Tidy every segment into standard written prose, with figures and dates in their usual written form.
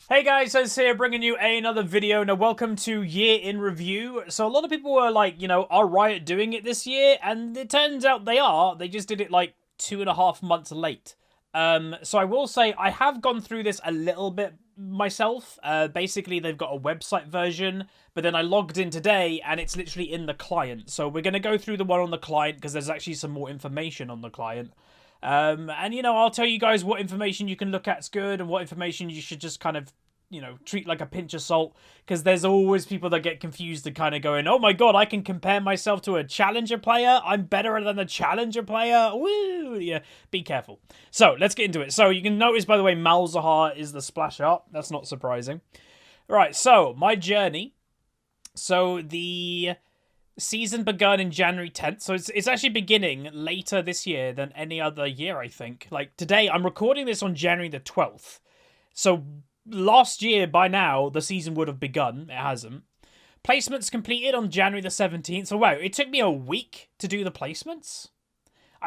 Hey guys, Huzz here bringing you another video. Now welcome to Year in Review. So a lot of people were like, are Riot doing it this year? And it turns out they are. They just did it like 2.5 months late. So I will say I have gone through this a little bit myself. Basically they've got a website version, but then I logged in today and it's literally in the client. So we're going to go through the one on the client because there's actually some more information on the client. And I'll tell you guys what information you can look at's good and what information you should just kind of, treat like a pinch of salt, because there's always people that get confused and kind of going, oh my god, I can compare myself to a challenger player. I'm better than a challenger player. Woo! Yeah, be careful. So let's get into it. So you can notice, by the way, Malzahar is the splash art. That's not surprising. Right, so my journey. So the season begun in January 10th, so it's actually beginning later this year than any other year, I think. Like today, I'm recording this on January the 12th. So last year, by now, the season would have begun. It hasn't. Placements completed on January the 17th. So wow, it took me a week to do the placements.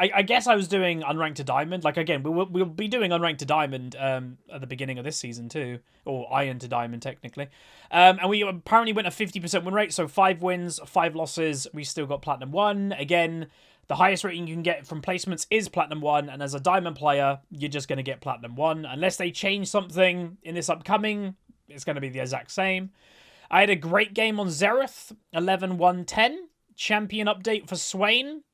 I guess I was doing unranked to diamond. Like again, we'll be doing unranked to diamond at the beginning of this season too, or iron to diamond technically. And we apparently went a 50% win rate, so 5 wins, 5 losses. We still got platinum 1. Again, the highest rating you can get from placements is platinum 1, and as a diamond player, you're just going to get platinum 1 unless they change something in this upcoming. It's going to be the exact same. I had a great game on Xerath, 11-1-10. Champion update for Swain.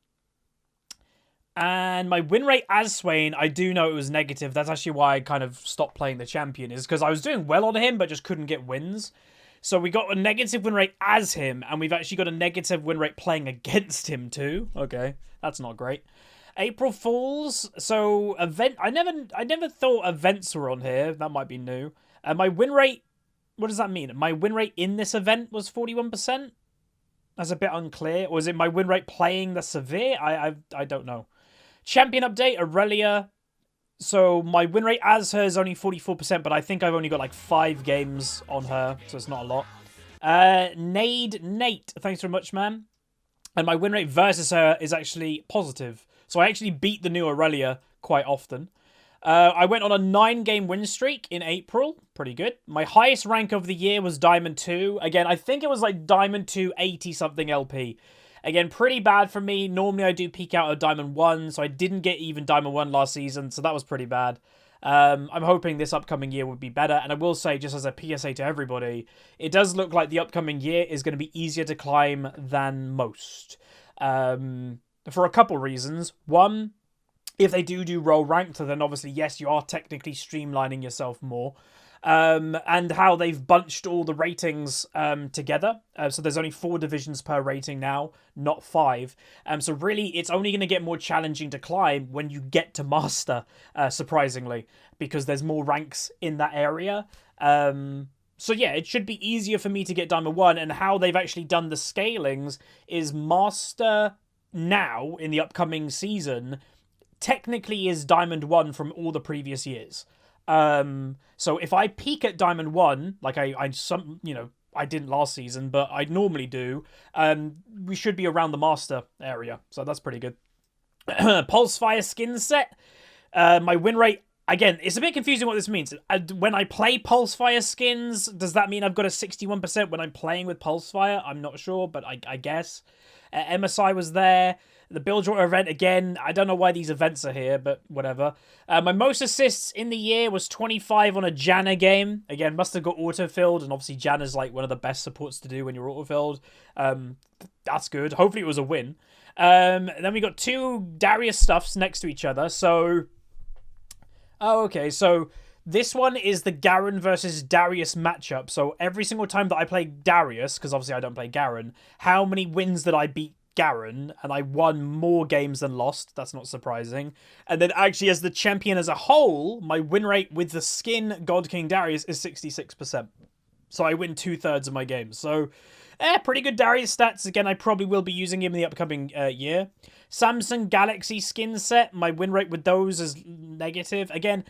And my win rate as Swain, I do know it was negative. That's actually why I kind of stopped playing the champion, is because I was doing well on him, but just couldn't get wins. So we got a negative win rate as him, and we've actually got a negative win rate playing against him too. Okay, that's not great. April Fools. So event. I never thought events were on here. That might be new. My win rate. What does that mean? My win rate in this event was 41%. That's a bit unclear. Or is it my win rate playing the severe? I don't know. Champion update, Aurelia. So my win rate as her is only 44%, but I think I've only got like 5 games on her, so it's not a lot. Nate, thanks very much, man. And my win rate versus her is actually positive. So I actually beat the new Aurelia quite often. I went on a 9-game win streak in April. Pretty good. My highest rank of the year was Diamond 2. Again, I think it was like Diamond 2 80-something LP. Again, pretty bad for me. Normally, I do peak out at Diamond 1, so I didn't get even Diamond 1 last season, so that was pretty bad. I'm hoping this upcoming year would be better, and I will say, just as a PSA to everybody, it does look like the upcoming year is going to be easier to climb than most. For a couple reasons. One, if they do role ranked, then obviously, yes, you are technically streamlining yourself more. And how they've bunched all the ratings together. So there's only 4 divisions per rating now, not 5. So really, it's only going to get more challenging to climb when you get to Master, surprisingly, because there's more ranks in that area. So yeah, it should be easier for me to get Diamond 1, and how they've actually done the scalings is Master now, in the upcoming season, technically is Diamond 1 from all the previous years. So if I peak at Diamond 1, like I didn't last season, but I normally do, we should be around the Master area. So that's pretty good. Pulsefire skin set. My win rate, again, it's a bit confusing what this means. When I play Pulsefire skins, does that mean I've got a 61% when I'm playing with Pulsefire? I'm not sure, but I guess. MSI was there. The Bilgewater event, again, I don't know why these events are here, but whatever. My most assists in the year was 25 on a Janna game. Again, must have got auto-filled, and obviously Janna's like one of the best supports to do when you're auto-filled. That's good. Hopefully it was a win. Then we got 2 Darius stuffs next to each other, so... Oh, okay, so this one is the Garen versus Darius matchup. So every single time that I play Darius, because obviously I don't play Garen, how many wins did I beat Garen? And I won more games than lost. That's not surprising. And then actually, as the champion as a whole, my win rate with the skin God King Darius is 66%. So I win 2/3 of my games. So, pretty good Darius stats. Again, I probably will be using him in the upcoming year. Samsung Galaxy skin set. My win rate with those is negative. Again,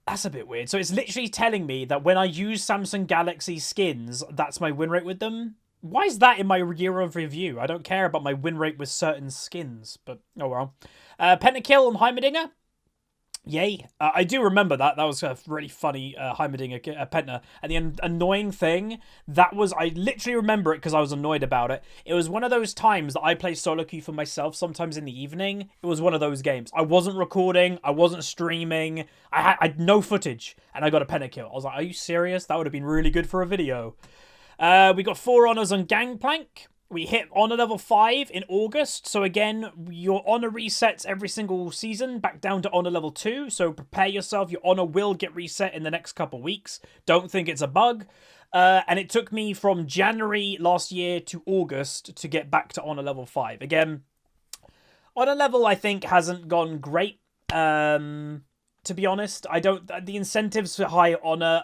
that's a bit weird. So it's literally telling me that when I use Samsung Galaxy skins, that's my win rate with them. Why is that in my year of review? I don't care about my win rate with certain skins, but oh well. Pentakill and Heimerdinger. Yay. I do remember that. That was a really funny Heimerdinger Penta. And the annoying thing, that was, I literally remember it because I was annoyed about it. It was one of those times that I play solo queue for myself, sometimes in the evening. It was one of those games. I wasn't recording. I wasn't streaming. I had no footage. And I got a Pentakill. I was like, are you serious? That would have been really good for a video. We got 4 honors on Gangplank. We hit honor level 5 in August. So again, your honor resets every single season back down to honor level 2. So prepare yourself. Your honor will get reset in the next couple weeks. Don't think it's a bug. And it took me from January last year to August to get back to honor level 5. Again, honor level I think hasn't gone great. To be honest, the incentives for high honor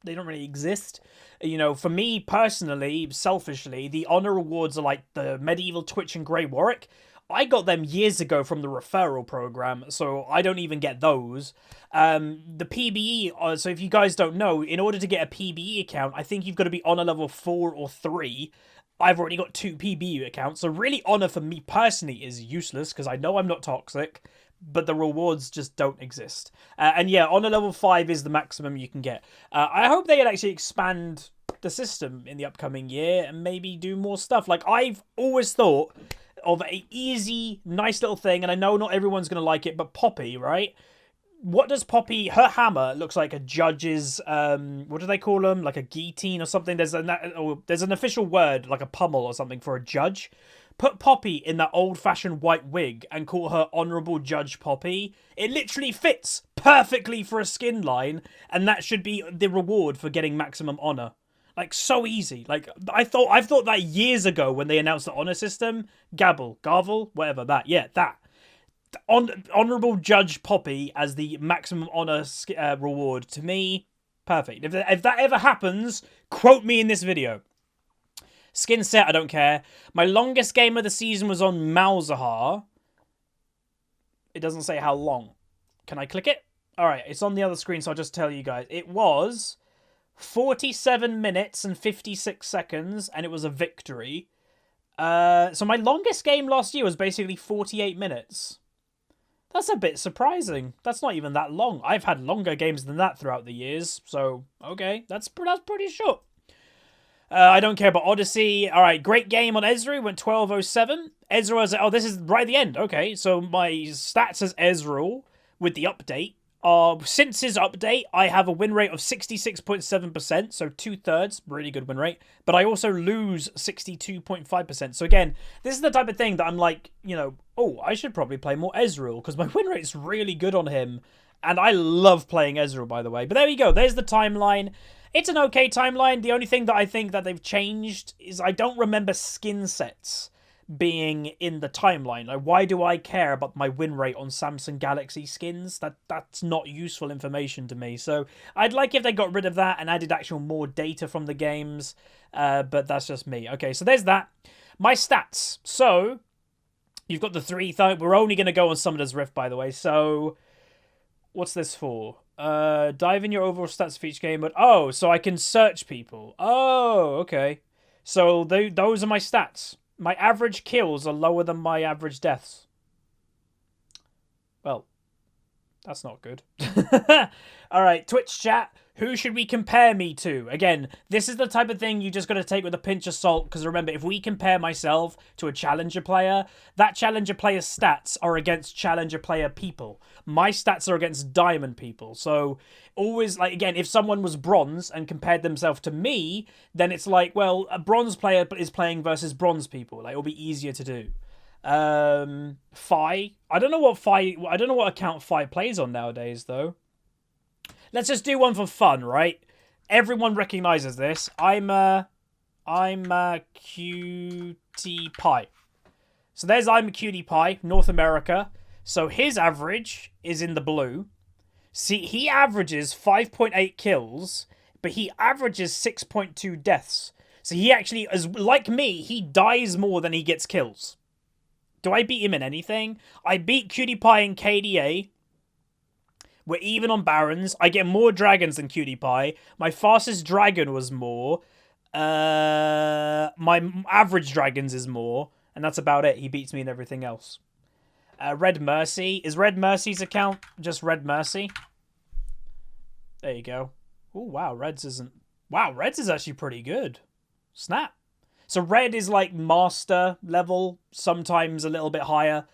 they don't really exist. You know, for me personally, selfishly, the honor rewards are like the Medieval Twitch and Grey Warwick. I got them years ago from the referral program, so I don't even get those. The PBE, so if you guys don't know, in order to get a PBE account, I think you've got to be honor level 4 or 3. I've already got 2 PBE accounts, so really honor for me personally is useless, because I know I'm not toxic, but the rewards just don't exist. And yeah, honor level 5 is the maximum you can get. I hope they actually expand the system in the upcoming year and maybe do more stuff. Like, I've always thought of a easy, nice little thing, and I know not everyone's going to like it, but Poppy, right? What does Poppy... Her hammer looks like a judge's... what do they call them? Like a guillotine or something? There's an official word, like a pummel or something, for a judge. Put Poppy in that old-fashioned white wig and call her Honourable Judge Poppy. It literally fits perfectly for a skin line, and that should be the reward for getting maximum honour. Like, so easy. Like, I've thought that years ago when they announced the honour system. Gavel, whatever, that. Yeah, that. Honourable Judge Poppy as the maximum honour reward. To me, perfect. If that ever happens, quote me in this video. Skin set, I don't care. My longest game of the season was on Malzahar. It doesn't say how long. Can I click it? Alright, it's on the other screen, so I'll just tell you guys. It was 47 minutes and 56 seconds, and it was a victory. So my longest game last year was basically 48 minutes. That's a bit surprising. That's not even that long. I've had longer games than that throughout the years, so okay, that's pretty short. I don't care about Odyssey. All right, great game on Ezreal. Went 12:07. Ezreal was... Oh, this is right at the end. Okay, so my stats as Ezreal with the update. Since his update, I have a win rate of 66.7%, so 2/3. Really good win rate. But I also lose 62.5%. So again, this is the type of thing that I'm like, you know, oh, I should probably play more Ezreal because my win rate's really good on him. And I love playing Ezreal, by the way. But there we go. There's the timeline. It's an okay timeline. The only thing that I think that they've changed is I don't remember skin sets being in the timeline. Like, why do I care about my win rate on Samsung Galaxy skins? That's not useful information to me. So I'd like if they got rid of that and added actual more data from the games. But that's just me. Okay, so there's that. My stats. So you've got the 3. We're only going to go on Summoner's Rift, by the way. So what's this for? Dive in your overall stats for each game, but oh, so I can search people. Oh, okay. So those are my stats. My average kills are lower than my average deaths. Well, that's not good. All right, Twitch chat. Who should we compare me to? Again, this is the type of thing you just got to take with a pinch of salt, because remember, if we compare myself to a challenger player, that challenger player's stats are against challenger player people. My stats are against diamond people. So always, like, again, if someone was bronze and compared themselves to me, then it's like, well, a bronze player is playing versus bronze people. Like, it'll be easier to do. Fi. I don't know what account Fi plays on nowadays, though. Let's just do one for fun, right? Everyone recognizes this. I'm a Cutie Pie. So there's I'm a Cutie Pie, North America. So his average is in the blue. See, he averages 5.8 kills, but he averages 6.2 deaths. So he actually, like me, he dies more than he gets kills. Do I beat him in anything? I beat Cutie Pie in KDA. We're even on Barons. I get more dragons than Cutie Pie. My fastest dragon was more. My average dragons is more. And that's about it. He beats me in everything else. Red Mercy. Is Red Mercy's account just Red Mercy? There you go. Oh, wow. Red's isn't... Wow, Red's is actually pretty good. Snap. So Red is like master level, sometimes a little bit higher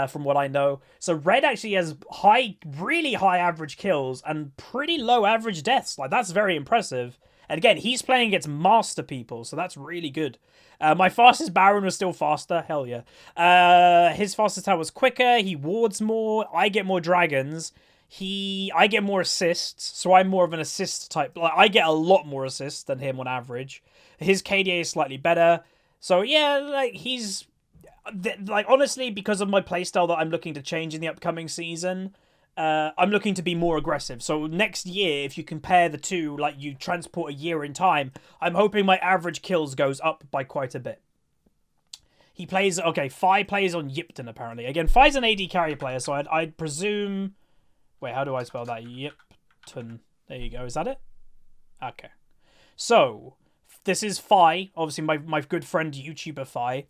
from what I know. So Red actually has really high average kills and pretty low average deaths. Like, that's very impressive. And again, he's playing against master people, so that's really good. My fastest Baron was still faster. Hell yeah. His fastest tower was quicker. He wards more. I get more dragons. I get more assists, so I'm more of an assist type. Like, I get a lot more assists than him on average. His KDA is slightly better. So yeah, like, he's... Like, honestly, because of my playstyle that I'm looking to change in the upcoming season... I'm looking to be more aggressive. So next year, if you compare the two, like you transport a year in time, I'm hoping my average kills goes up by quite a bit. He plays, okay, Fi plays on Yipton apparently. Again, Fi's an AD carry player, so I'd presume... Wait, how do I spell that? Yipton. There you go. Is that it? Okay. So, this is Fi, obviously my good friend YouTuber Fi.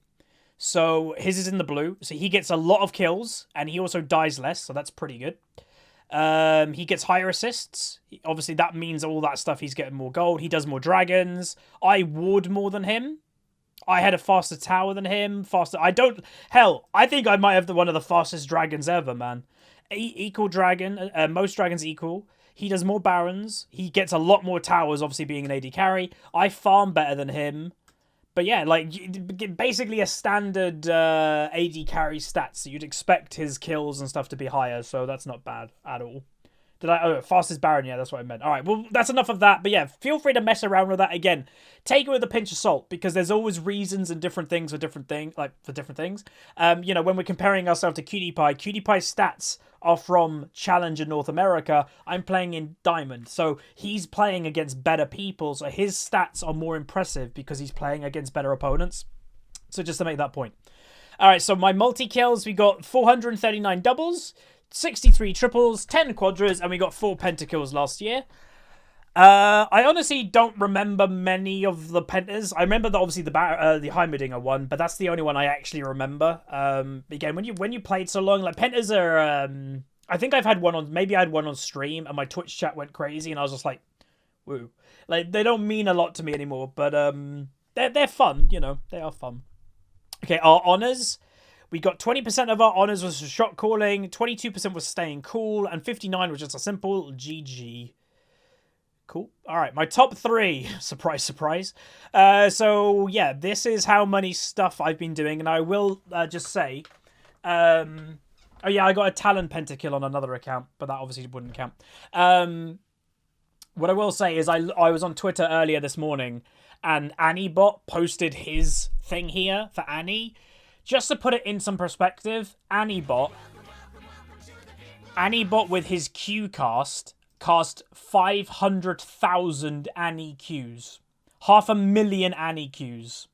So his is in the blue. So he gets a lot of kills, and he also dies less, so that's pretty good. He gets higher assists. Obviously, that means all that stuff, he's getting more gold. He does more dragons. I ward more than him. I had a faster tower than him. Hell, I think I might have one of the fastest dragons ever, man. Equal dragon. Most dragons equal. He does more barons. He gets a lot more towers, obviously being an AD carry. I farm better than him. But yeah, like, basically a standard AD carry stats. So you'd expect his kills and stuff to be higher, so that's not bad at all. Fastest Baron, yeah, that's what I meant. All right, well, that's enough of that. But yeah, feel free to mess around with that. Again, take it with a pinch of salt, because there's always reasons and different things for different things. You know, when we're comparing ourselves to PewDiePie's stats are from Challenger North America. I'm playing in Diamond, so he's playing against better people, so his stats are more impressive because he's playing against better opponents. So just to make that point. All right, so my multi-kills, we got 439 doubles, 63 triples, 10 quadras, and we got 4 pentakills last year. I honestly don't remember many of the pentas. I remember that obviously the Heimerdinger one, but that's the only one I actually remember. Again, when you played so long, like, pentas are... I think I've had one on... Maybe I had one on stream, and my Twitch chat went crazy, and I was just like, woo. Like, they don't mean a lot to me anymore, but they're fun, you know. They are fun. Okay, our honors... We got 20% of our honors was shot calling, 22% was staying cool, and 59% was just a simple GG. Cool. All right, my top 3. Surprise, surprise. So, yeah, this is how many stuff I've been doing, and I will just say... oh, yeah, I got a Talon Pentakill on another account, but that obviously wouldn't count. What I will say is I was on Twitter earlier this morning, and AnnieBot posted his thing here for Annie. Just to put it in some perspective, AnnieBot with his Q cast 500,000 Annie Qs. 500,000 Annie Qs.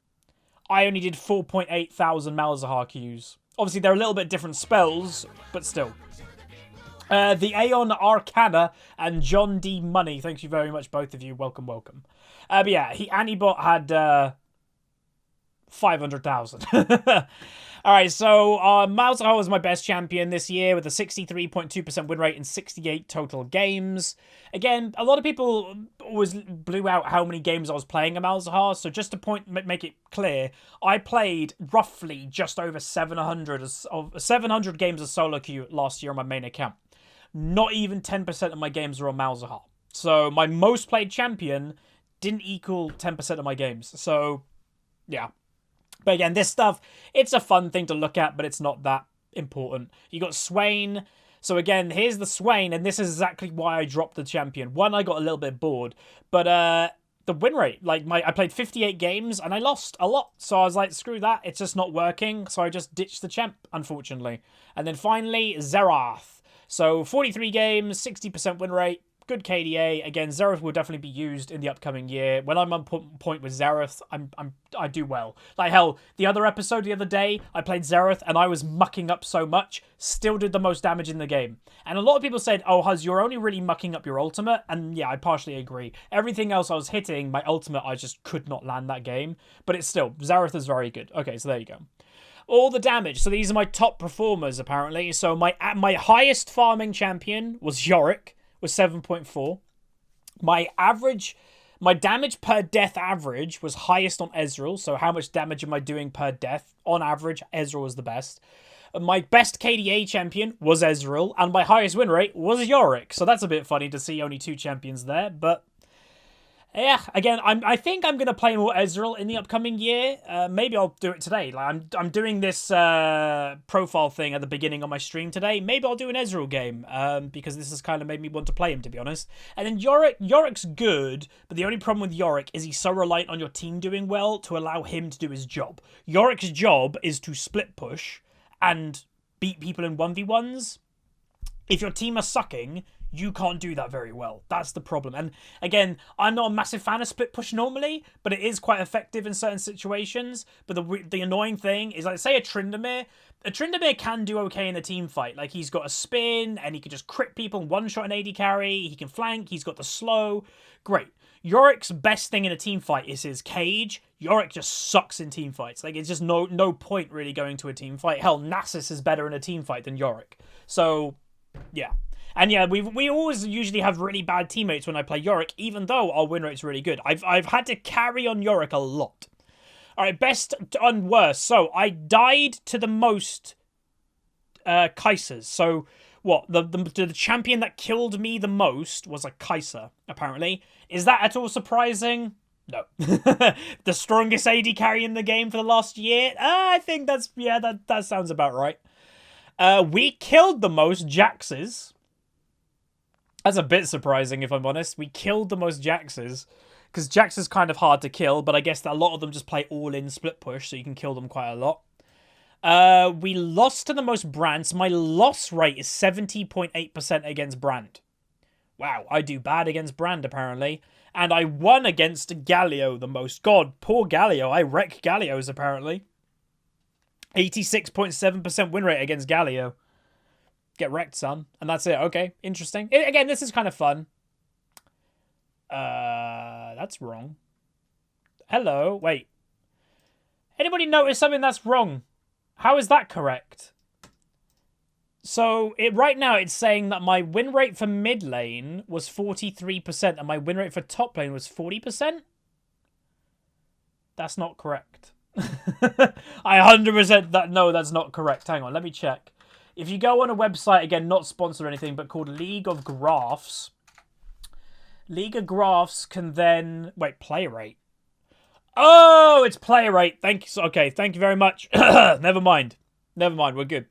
I only did 4,800 Malzahar Qs. Obviously, they're a little bit different spells, but still. The Aeon Arcana and John D. Money. Thank you very much, both of you. Welcome, welcome. But yeah, AnnieBot had... 500,000. Alright, so Malzahar was my best champion this year with a 63.2% win rate in 68 total games. Again, a lot of people always blew out how many games I was playing a Malzahar, so just to make it clear, I played roughly just over 700 games of solo queue last year on my main account. Not even 10% of my games were on Malzahar. So my most played champion didn't equal 10% of my games. So, yeah. But again, this stuff, it's a fun thing to look at, but it's not that important. You got Swain. So again, here's the Swain, and this is exactly why I dropped the champion. One, I got a little bit bored, but the win rate, like I played 58 games, and I lost a lot. So I was like, screw that, it's just not working. So I just ditched the champ, unfortunately. And then finally, Zerath. So 43 games, 60% win rate. Good KDA. Again, Xerath will definitely be used in the upcoming year. When I'm on point with Xerath, I do well. Like, hell, the other episode the other day, I played Xerath and I was mucking up so much, still did the most damage in the game. And a lot of people said, oh, Huz, you're only really mucking up your ultimate. And yeah, I partially agree. Everything else I was hitting, my ultimate, I just could not land that game. But it's still, Xerath is very good. Okay, so there you go. all the damage. So these are my top performers, apparently. So my highest farming champion was Yorick, was 7.4. My damage per death average was highest on Ezreal. So how much damage am I doing per death? On average, Ezreal was the best. My best KDA champion was Ezreal, and my highest win rate was Yorick. So that's a bit funny to see only 2 champions there, but yeah, again, I think I'm going to play more Ezreal in the upcoming year. Maybe I'll do it today. Like I'm doing this profile thing at the beginning of my stream today. Maybe I'll do an Ezreal game because this has kind of made me want to play him, to be honest. And then Yorick's good, but the only problem with Yorick is he's so reliant on your team doing well to allow him to do his job. Yorick's job is to split push and beat people in 1v1s. If your team are sucking, you can't do that very well. That's the problem. And again, I'm not a massive fan of split push normally, but it is quite effective in certain situations. But the annoying thing is, like, say a Tryndamere can do okay in a team fight. Like, he's got a spin, and he can just crit people, one-shot an AD carry, he can flank, he's got the slow. Great. Yorick's best thing in a team fight is his cage. Yorick just sucks in team fights. Like, it's just no point really going to a team fight. Hell, Nasus is better in a team fight than Yorick. So, yeah. And yeah, we always usually have really bad teammates when I play Yorick, even though our win rate's really good. I've had to carry on Yorick a lot. Alright, best and worst. So, I died to the most Kaisers. So, what? The champion that killed me the most was a Kaiser, apparently. Is that at all surprising? No. The strongest AD carry in the game for the last year? I think that's, yeah, that sounds about right. We killed the most Jaxes. That's a bit surprising, if I'm honest. We killed the most Jaxes. Because Jax is kind of hard to kill, but I guess that a lot of them just play all-in split push, so you can kill them quite a lot. We lost to the most Brands. My loss rate is 70.8% against Brand. Wow, I do bad against Brand, apparently. And I won against Galio the most. God, poor Galio. I wreck Galios, apparently. 86.7% win rate against Galio. Get wrecked, son. And that's it. Okay, interesting. Again, this is kind of fun. That's wrong. Hello. Wait. Anybody notice something that's wrong? How is that correct? So, right now it's saying that my win rate for mid lane was 43% and my win rate for top lane was 40%? That's not correct. I 100% no, that's not correct. Hang on, let me check. If you go on a website, again, not sponsored or anything, but called League of Graphs, League of Graphs can then... Wait, play rate. Oh, it's play rate. Thank you. Okay, thank you very much. Never mind. We're good.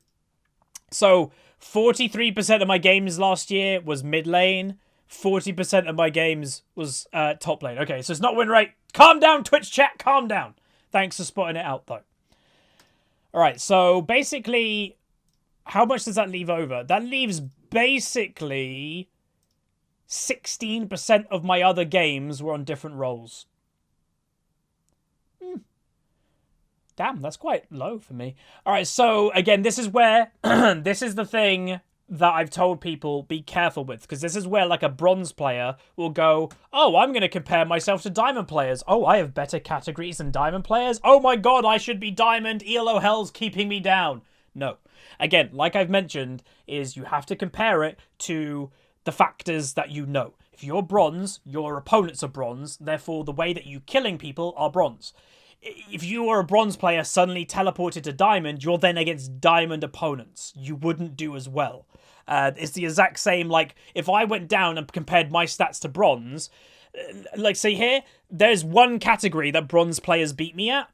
So, 43% of my games last year was mid lane. 40% of my games was top lane. Okay, so it's not win rate. Calm down, Twitch chat. Calm down. Thanks for spotting it out, though. All right, so basically... How much does that leave over? That leaves basically 16% of my other games were on different roles. Damn, that's quite low for me. All right, so again, this is where, this is the thing that I've told people be careful with. Because this is where like a bronze player will go, oh, I'm going to compare myself to diamond players. Oh, I have better categories than diamond players. Oh my god, I should be diamond. ELO hell's keeping me down. No. Again, like I've mentioned, is you have to compare it to the factors that you know. If you're bronze, your opponents are bronze, therefore the way that you're killing people are bronze. If you are a bronze player suddenly teleported to diamond, you're then against diamond opponents. You wouldn't do as well. It's the exact same, like, if I went down and compared my stats to bronze, like, say here, there's one category that bronze players beat me at.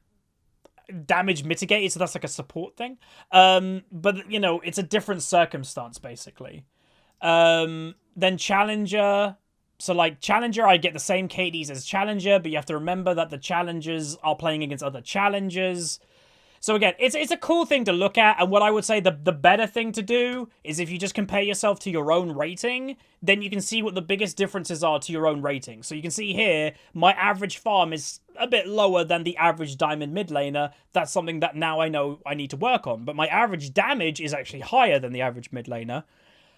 Damage mitigated, so that's like a support thing. But, you know, it's a different circumstance, basically. Then Challenger. So, like, Challenger, I get the same KDs as Challenger, but you have to remember that the Challengers are playing against other Challengers. So, again, it's a cool thing to look at, and what I would say the better thing to do is if you just compare yourself to your own rating, then you can see what the biggest differences are to your own rating. So, you can see here, my average farm is a bit lower than the average diamond mid laner. That's something that now I know I need to work on. But my average damage is actually higher than the average mid laner.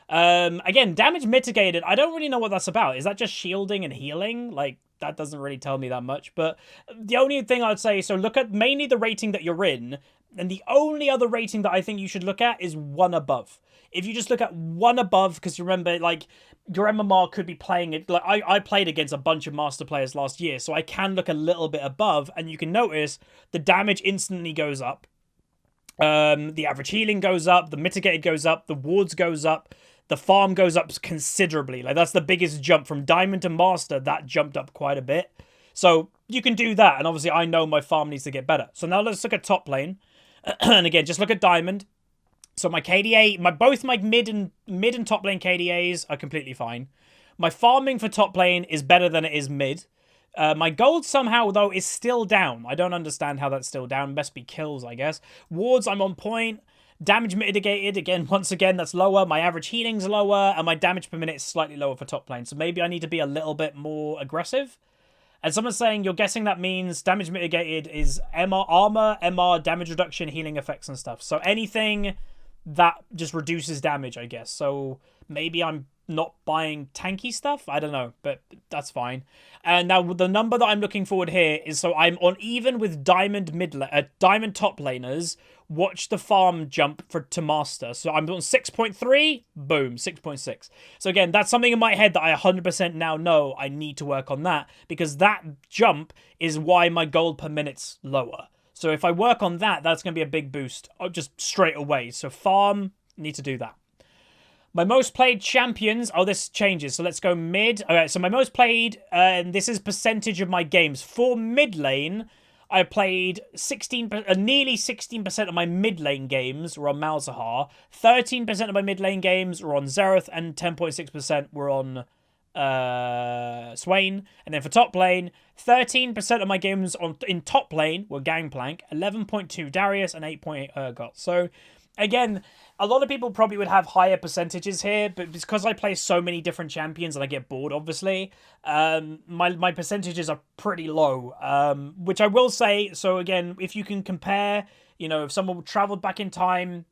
Again, damage mitigated. I don't really know what that's about. Is that just shielding and healing? Like, that doesn't really tell me that much. But the only thing I'd say, so look at mainly the rating that you're in. And the only other rating that I think you should look at is 1 above. If you just look at 1 above, because you remember, like, your MMR could be playing it. Like, I played against a bunch of master players last year, so I can look a little bit above, and you can notice the damage instantly goes up. The average healing goes up, the mitigated goes up, the wards goes up, the farm goes up considerably. Like, that's the biggest jump from diamond to master. That jumped up quite a bit. So you can do that, and obviously I know my farm needs to get better. So now let's look at top lane. And again, just look at diamond. So my KDA, both my mid and top lane KDAs are completely fine. My farming for top lane is better than it is mid. My gold somehow, though, is still down. I don't understand how that's still down. Must be kills, I guess. Wards, I'm on point. Damage mitigated, again, once again, that's lower. My average healing's lower, and my damage per minute is slightly lower for top lane. So maybe I need to be a little bit more aggressive. And someone's saying, you're guessing that means damage mitigated is armor, MR, damage reduction, healing effects and stuff. So anything that just reduces damage, I guess. So maybe I'm not buying tanky stuff. I don't know, but that's fine. And now the number that I'm looking forward here is, so I'm on even with diamond diamond top laners. Watch the farm jump to master. So I'm on 6.3, boom, 6.6. So again, that's something in my head that I 100% now know I need to work on that, because that jump is why my gold per minute's lower. So if I work on that, that's going to be a big boost just straight away. So farm, need to do that. My most played champions, oh, this changes. So let's go mid. All right, so my most played, and this is percentage of my games. For mid lane, I played nearly 16% of my mid lane games were on Malzahar. 13% of my mid lane games were on Xerath, and 10.6% were on Swain. And then for top lane, 13% of my games in top lane were Gangplank, 11.2 Darius, and 8.8 Urgot. So again, a lot of people probably would have higher percentages here, but because I play so many different champions and I get bored, obviously, my percentages are pretty low, which I will say. So again, if you can compare, you know, if someone traveled back in time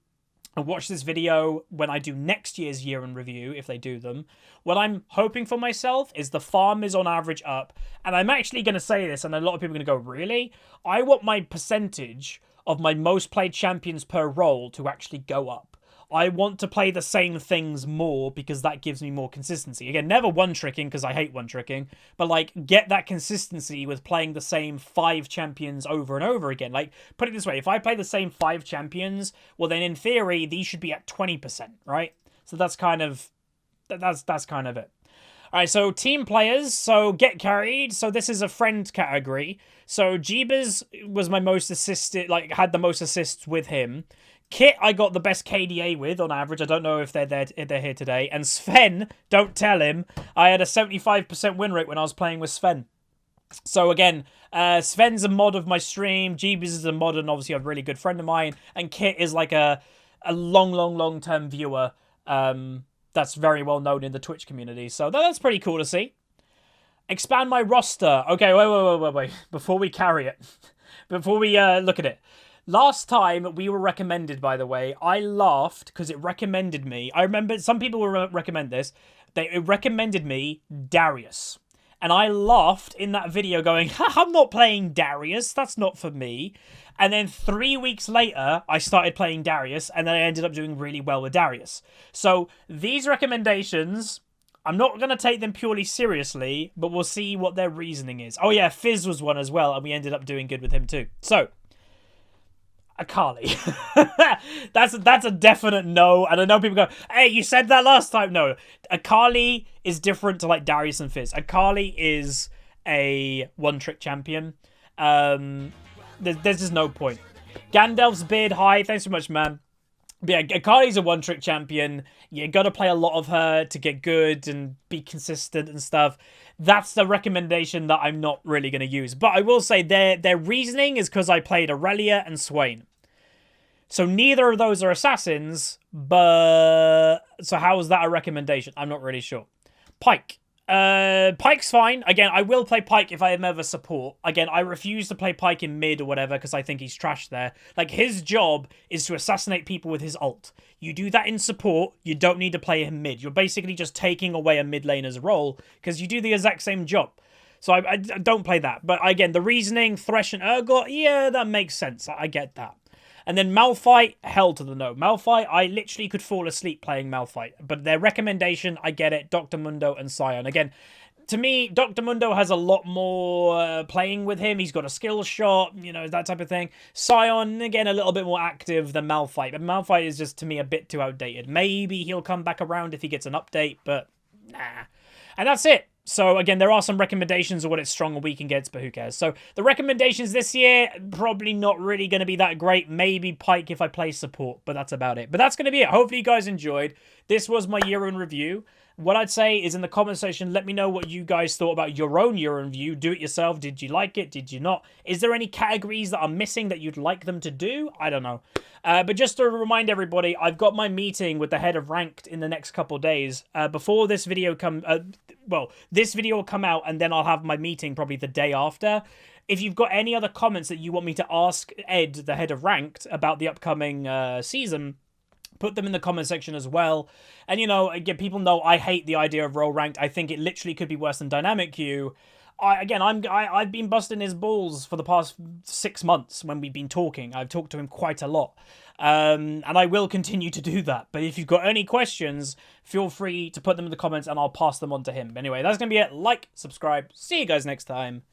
and watch this video when I do next year's year in review, if they do them, what I'm hoping for myself is the farm is on average up. And I'm actually going to say this, and a lot of people are going to go, really? I want my percentage of my most played champions per role to actually go up. I want to play the same things more because that gives me more consistency. Again, never one-tricking because I hate one-tricking, but like get that consistency with playing the same 5 champions over and over again. Like, put it this way, if I play the same 5 champions, well then in theory these should be at 20%, right? So that's kind of it. All right, so team players, so get carried. So this is a friend category. So Jeebers was my most assisted, like had the most assists with him. Kit, I got the best KDA with on average. I don't know if they're here today. And Sven, don't tell him, I had a 75% win rate when I was playing with Sven. So again, Sven's a mod of my stream. Jeebers is a mod and obviously a really good friend of mine. And Kit is like a long-term viewer. That's very well known in the Twitch community. So that's pretty cool to see. Expand my roster. Okay, wait. Before we carry it. Before we look at it. Last time we were recommended, by the way, I laughed because it recommended me. I remember some people will recommend this. It recommended me Darius. And I laughed in that video going, I'm not playing Darius. That's not for me. And then 3 weeks later, I started playing Darius, and then I ended up doing really well with Darius. So these recommendations, I'm not going to take them purely seriously, but we'll see what their reasoning is. Oh yeah, Fizz was one as well, and we ended up doing good with him too. So, Akali. that's a definite no. And I know people go, hey, you said that last time. No, Akali is different to like Darius and Fizz. Akali is a one-trick champion. There's just no point. Gandalf's beard, hi, thanks so much, man. But yeah, Akali's a one-trick champion. You got to play a lot of her to get good and be consistent and stuff. That's the recommendation that I'm not really going to use. But I will say their reasoning is because I played Aurelia and Swain. So neither of those are assassins, but so how is that a recommendation? I'm not really sure. Pyke. Pyke's fine. Again, I will play Pyke if I am ever support. Again, I refuse to play Pyke in mid or whatever because I think he's trash there. Like, his job is to assassinate people with his ult. You do that in support, you don't need to play him mid. You're basically just taking away a mid laner's role because you do the exact same job. So I don't play that. But again, the reasoning, Thresh and Urgot, yeah, that makes sense. I get that. And then Malphite, hell to the no. Malphite, I literally could fall asleep playing Malphite. But their recommendation, I get it. Dr. Mundo and Sion. Again, to me, Dr. Mundo has a lot more playing with him. He's got a skill shot, you know, that type of thing. Sion, again, a little bit more active than Malphite. But Malphite is just, to me, a bit too outdated. Maybe he'll come back around if he gets an update, but nah. And that's it. So, again, there are some recommendations of what it's strong and weak against, but who cares? So, the recommendations this year, probably not really going to be that great. Maybe Pyke if I play support, but that's about it. But that's going to be it. Hopefully you guys enjoyed. This was my year in review. What I'd say is in the comment section, let me know what you guys thought about your own year in review. Do it yourself. Did you like it? Did you not? Is there any categories that are missing that you'd like them to do? I don't know. But just to remind everybody, I've got my meeting with the head of Ranked in the next couple of days. Before this video this video will come out and then I'll have my meeting probably the day after. If you've got any other comments that you want me to ask Ed, the head of Ranked, about the upcoming season, put them in the comment section as well. And, you know, again, people know I hate the idea of role ranked. I think it literally could be worse than dynamic queue. I've been busting his balls for the past 6 months when we've been talking. I've talked to him quite a lot. And I will continue to do that. But if you've got any questions, feel free to put them in the comments and I'll pass them on to him. Anyway, that's going to be it. Like, subscribe. See you guys next time.